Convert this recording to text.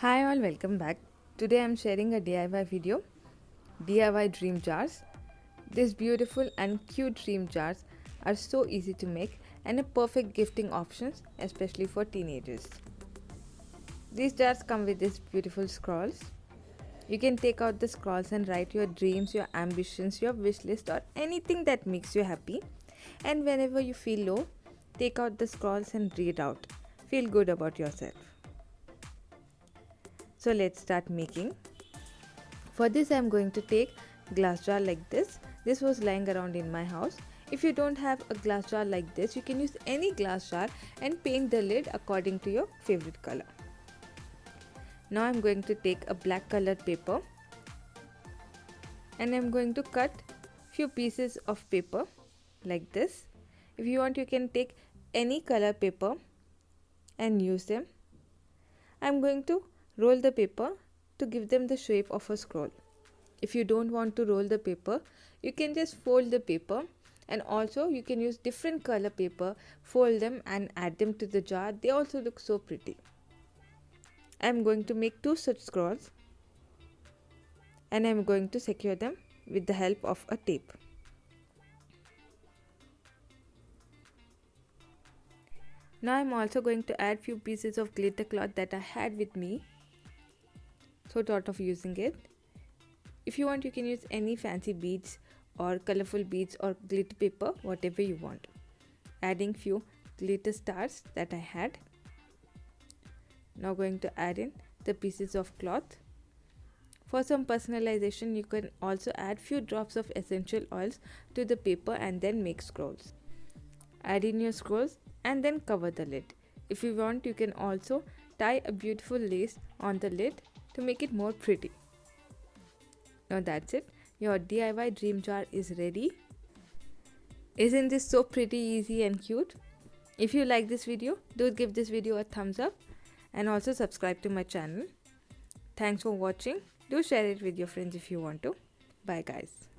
Hi all, welcome back. Today I'm sharing a DIY video, DIY dream jars. These beautiful and cute dream jars are so easy to make and a perfect gifting options, especially for teenagers. These jars come with these beautiful scrolls. You can take out the scrolls and write your dreams, your ambitions, your wish list or anything that makes you happy. And whenever you feel low, take out the scrolls and read out. Feel good about yourself. So let's start making. For this I am going to take glass jar like this. This was lying around in my house. If you don't have a glass jar like this, you can use any glass jar and paint the lid according to your favorite color. Now I am going to take a black colored paper and I am going to cut few pieces of paper like this. If you want, you can take any color paper and use them. I am going to roll the paper to give them the shape of a scroll. If you don't want to roll the paper, you can just fold the paper, and also you can use different color paper, fold them and add them to the jar. They also look so pretty. I am going to make two such scrolls and I am going to secure them with the help of a tape. Now I am also going to add few pieces of glitter cloth that I had with me. So thought of using it. If you want, you can use any fancy beads or colorful beads or glitter paper, whatever you want. Adding few glitter stars that I had. Now going to add in the pieces of cloth. For some personalization, you can also add few drops of essential oils to the paper and then make scrolls. Add in your scrolls and then cover the lid. If you want, you can also tie a beautiful lace on the lid to make it more pretty. Now that's it. Your DIY dream jar is ready. Isn't this so pretty, easy and cute? If you like this video, do give this video a thumbs up and also subscribe to my channel. Thanks for watching. Do share it with your friends if you want to. Bye guys.